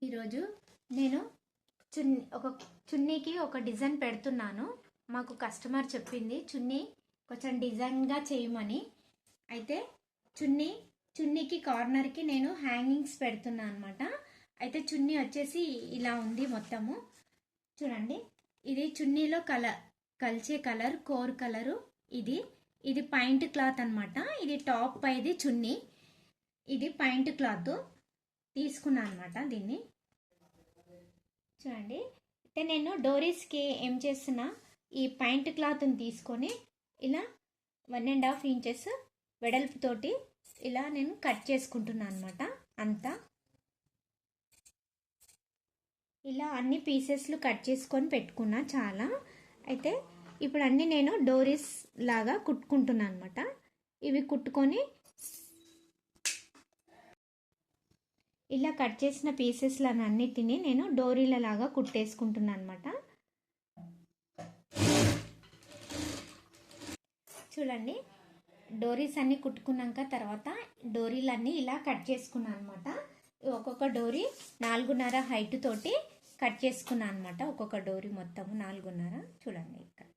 ఈరోజు నేను ఒక చున్నీకి ఒక డిజైన్ పెడుతున్నాను. మాకు కస్టమర్ చెప్పింది చున్నీ కొంచెం డిజైన్గా చేయమని. అయితే చున్నీకి కార్నర్కి నేను హ్యాంగింగ్స్ పెడుతున్నాను అనమాట. అయితే చున్నీ వచ్చేసి ఇలా ఉంది మొత్తము. చూడండి, ఇది చున్నీలో కలిసే కలర్ కోర్ కలరు. ఇది పాయింట్ క్లాత్ అనమాట. ఇది టాప్ పైది చున్నీ, ఇది పాయింట్ క్లాత్ తీసుకున్నాను అనమాట. దీన్ని చూడండి. అయితే నేను డోరీస్కి ఏం చేస్తున్నా, ఈ పాయింట్ క్లాత్ని తీసుకొని ఇలా 1.5 ఇంచెస్ వెడల్పుతోటి ఇలా నేను కట్ చేసుకుంటున్నాను అనమాట. అంతా ఇలా అన్ని పీసెస్లు కట్ చేసుకొని పెట్టుకున్నా చాలా. అయితే ఇప్పుడు అన్నీ నేను డోరీస్ లాగా కుట్టుకుంటున్నాను అనమాట. ఇవి కుట్టుకొని ఇలా కట్ చేసిన పీసెస్లను అన్నిటినీ నేను డోరీల లాగా కుట్టేసుకుంటున్నాను అనమాట. చూడండి, డోరీస్ అన్నీ కుట్టుకున్నాక తర్వాత డోరీలన్నీ ఇలా కట్ చేసుకున్నాను అనమాట. ఒక్కొక్క డోరీ 4.5 హైట్ తోటి కట్ చేసుకున్నాను అనమాట. ఒక్కొక్క డోరీ మొత్తము 4.5. చూడండి, ఇక్కడ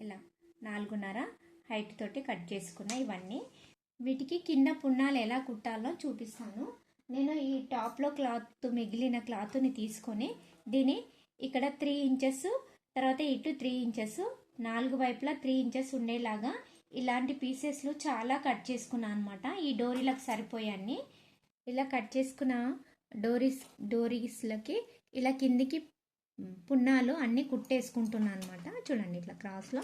ఇలా 4.5 హైట్ తోటి కట్ చేసుకున్నా. ఇవన్నీ వీటికి కింద పున్నాలు ఎలా కుట్టాలో చూపిస్తాను. నేను ఈ టాప్లో క్లాత్ మిగిలిన క్లాత్ని తీసుకొని దీన్ని ఇక్కడ 3 ఇంచెస్, తర్వాత ఇటు 3 ఇంచెస్, 4 వైపులా 3 ఇంచెస్ ఉండేలాగా ఇలాంటి పీసెస్లు చాలా కట్ చేసుకున్నాను అనమాట. ఈ డోరీలకు సరిపోయాన్ని ఇలా కట్ చేసుకున్న డోరీస్లకి ఇలా కిందికి పున్నాలు అన్నీ కుట్టేసుకుంటున్నాను అనమాట. చూడండి, ఇట్లా క్రాస్లో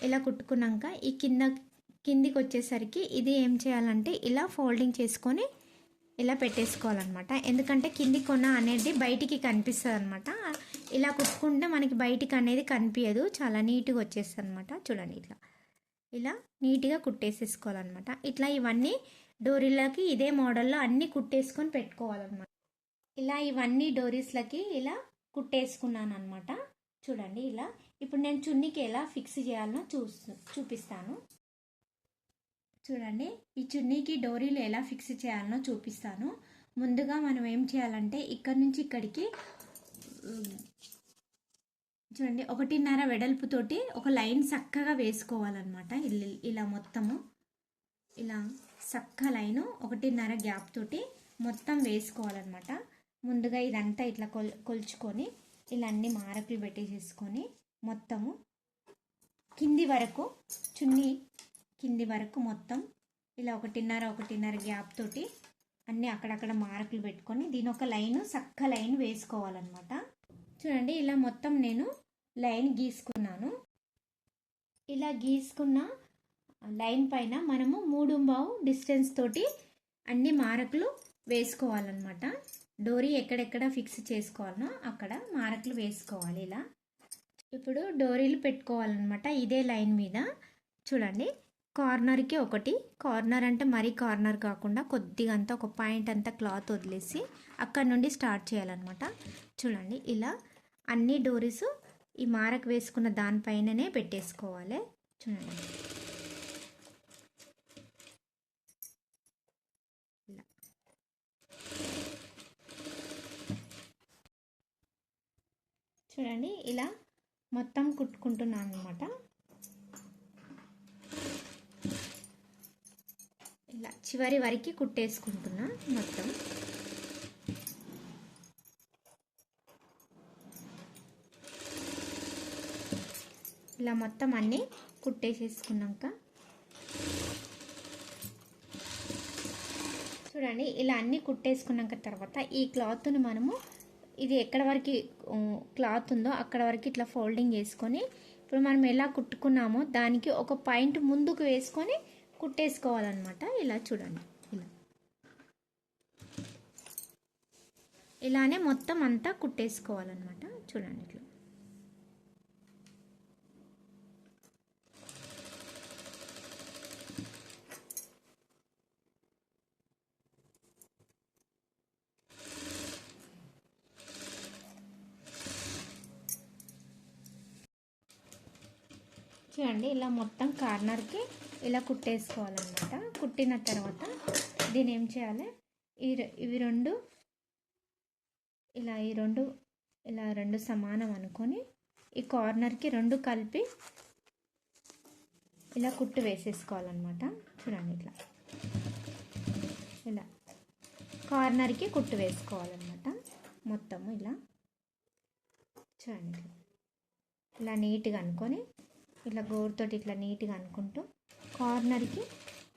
ఇలా కుట్టుకున్నాక ఈ కిందికి వచ్చేసరికి ఇది ఏం చేయాలంటే ఇలా ఫోల్డింగ్ చేసుకొని ఇలా పెట్టేసుకోవాలన్నమాట. ఎందుకంటే కింది కొన అనేది బయటికి కనిపిస్తుంది అనమాట. ఇలా కుట్టుకుంటే మనకి బయటికి అనేది కనిపించదు, చాలా నీట్గా వచ్చేస్తుంది అనమాట. చూడండి, ఇలా నీట్గా కుట్టేసేసుకోవాలన్నమాట. ఇట్లా ఇవన్నీ డోరీలకి ఇదే మోడల్లో అన్నీ కుట్టేసుకొని పెట్టుకోవాలన్నమాట. ఇలా ఇవన్నీ డోరీస్లకి ఇలా కుట్టేసుకున్నాను అనమాట. చూడండి, ఇలా ఇప్పుడు నేను చున్నీకి ఎలా ఫిక్స్ చేయాలనో చూపిస్తాను. చూడండి, ఈ చున్నీకి డోరీలు ఎలా ఫిక్స్ చేయాలనో చూపిస్తాను. ముందుగా మనం ఏం చేయాలంటే ఇక్కడ నుంచి ఇక్కడికి చూడండి 1.5 వెడల్పుతోటి ఒక లైన్ చక్కగా వేసుకోవాలన్నమాట. ఇలా మొత్తము ఇలా చక్క లైను 1.5 గ్యాప్ తోటి మొత్తం వేసుకోవాలన్నమాట. ముందుగా ఇదంతా ఇట్లా కొలుచుకొని ఇలా అన్ని మారకులు పెట్టేసేసుకొని మొత్తము కింది వరకు చున్నీ కింది వరకు మొత్తం ఇలా 1.5 గ్యాప్ తోటి అన్నీ అక్కడక్కడ మార్కులు పెట్టుకొని దీని ఒక లైన్ చక్క లైన్ వేసుకోవాలన్నమాట. చూడండి, ఇలా మొత్తం నేను లైన్ గీసుకున్నాను. ఇలా గీసుకున్న లైన్ పైన మనము 3 డిస్టెన్స్ తోటి అన్ని మార్కులు వేసుకోవాలన్నమాట. డోరీ ఎక్కడెక్కడ ఫిక్స్ చేసుకోవాలనో అక్కడ మార్కులు వేసుకోవాలి. ఇలా ఇప్పుడు డోరీలు పెట్టుకోవాలన్నమాట. ఇదే లైన్ మీద చూడండి, కార్నర్కి ఒకటి, కార్నర్ అంటే మరీ కార్నర్ కాకుండా కొద్దిగా అంతా ఒక పాయింట్ అంతా క్లాత్ వదిలేసి అక్కడ నుండి స్టార్ట్ చేయాలన్నమాట. చూడండి, ఇలా అన్ని డోరీస్ ఈ మారకు వేసుకున్న దానిపైననే పెట్టేసుకోవాలి. చూడండి, ఇలా చూడండి, ఇలా మొత్తం కుట్టుకుంటున్నాను అనమాట. ఇలా చివరి వరకు కుట్టేసుకుంటున్నా మొత్తం. ఇలా మొత్తం అన్నీ కుట్టేసేసుకున్నాక చూడండి, ఇలా అన్నీ కుట్టేసుకున్నాక తర్వాత ఈ క్లాత్ని మనము ఇది ఎక్కడ వరకు క్లాత్ ఉందో అక్కడ వరకు ఇట్లా ఫోల్డింగ్ చేసుకొని ఇప్పుడు మనం ఎలా కుట్టుకున్నామో దానికి ఒక పాయింట్ ముందుకు వేసుకొని కుట్టేసుకోవాలన్నమాట. ఇలా చూడండి, ఇలానే మొత్తం అంతా కుట్టేసుకోవాలన్నమాట. చూడండి, ఇట్లా చూడండి, ఇలా మొత్తం కార్నర్కి ఇలా కుట్టేసుకోవాలన్నమాట. కుట్టిన తర్వాత దీని ఏం చేయాలి, ఇవి రెండు ఇలా, ఇలా రెండు సమానం అనుకొని ఈ కార్నర్కి రెండు కలిపి ఇలా కుట్టు వేసేసుకోవాలన్నమాట. చూడండి ఇట్లా ఇలా కార్నర్కి కుట్టు వేసుకోవాలన్నమాట. మొత్తము ఇలా చూడండి ఇలా నీట్గా అనుకొని ఇట్లా గోరుతోటి ఇట్లా నీట్గా అనుకుంటూ కార్నర్కి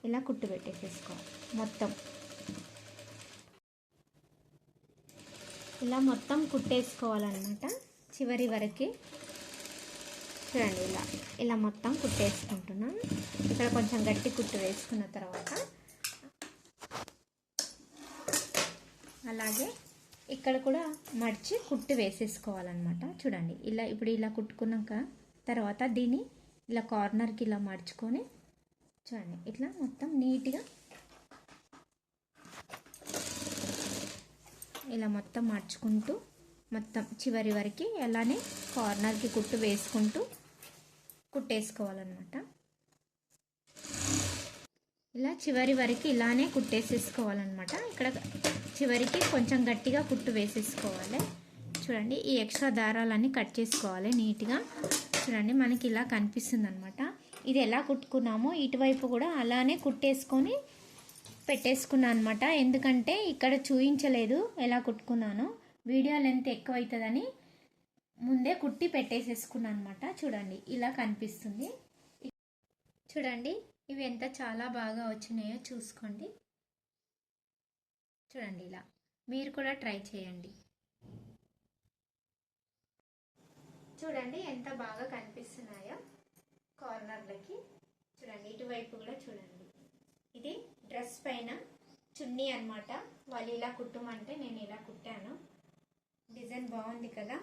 ఇలా కుట్టు పెట్టేసేసుకోవాలి. మొత్తం ఇలా మొత్తం కుట్టేసుకోవాలన్నమాట చివరి వరకు. చూడండి ఇలా మొత్తం కుట్టేసుకుంటున్నాం. ఇక్కడ కొంచెం గట్టి కుట్టు వేసుకున్న తర్వాత అలాగే ఇక్కడ కూడా మడిచి కుట్టు వేసేసుకోవాలన్నమాట. చూడండి ఇప్పుడు ఇలా కుట్టుకున్నాక తర్వాత దీన్ని ఇలా కార్నర్కి ఇలా మడుచుకొని చూడండి ఇట్లా మొత్తం నీట్గా ఇలా మొత్తం మడుచుకుంటూ మొత్తం చివరి వరకు అలానే కార్నర్కి కుట్టు వేసుకుంటూ కుట్టేసుకోవాలన్నమాట. ఇలా చివరి వరకు ఇలానే కుట్టేసేసుకోవాలన్నమాట. ఇక్కడ చివరికి కొంచెం గట్టిగా కుట్టు వేసేసుకోవాలి. చూడండి ఈ ఎక్స్ట్రా దారాలన్నీ కట్ చేసుకోవాలి నీట్గా. చూడండి మనకి ఇలా కనిపిస్తుంది అనమాట. ఇది ఎలా కుట్టుకున్నామో ఇటువైపు కూడా అలానే కుట్టేసుకొని పెట్టేసుకున్నాను అనమాట. ఎందుకంటే ఇక్కడ చూపించలేదు ఎలా కుట్టుకున్నానో, వీడియో లెంత్ ఎక్కువ అవుతుందని ముందే కుట్టి పెట్టేసేసుకున్నాను అనమాట. చూడండి ఇలా కనిపిస్తుంది. చూడండి ఇవి ఎంత చాలా బాగా వచ్చినాయో చూసుకోండి. చూడండి ఇలా మీరు కూడా ట్రై చేయండి. చూడండి ఎంత బాగా కనిపిస్తున్నాయో కార్నర్లకి. చూడండి ఇటువైపు కూడా చూడండి. ఇది డ్రెస్ పైన చున్నీ అన్నమాట. వాళ్ళు ఇలా కుట్టమంటే నేను ఇలా కుట్టాను. డిజైన్ బాగుంది కదా.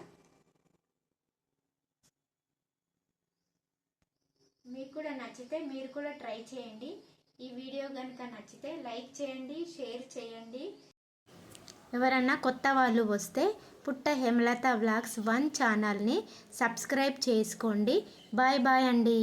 మీకు కూడా నచ్చితే మీరు కూడా ట్రై చేయండి. ఈ వీడియో కనుక నచ్చితే లైక్ చేయండి, షేర్ చేయండి. ఎవరన్నా కొత్త వాళ్ళు వస్తే పుట్ట హేమలత వ్లాగ్స్ 1 ఛానల్ని సబ్స్క్రైబ్ చేసుకోండి. బాయ్ బాయ్ అండి.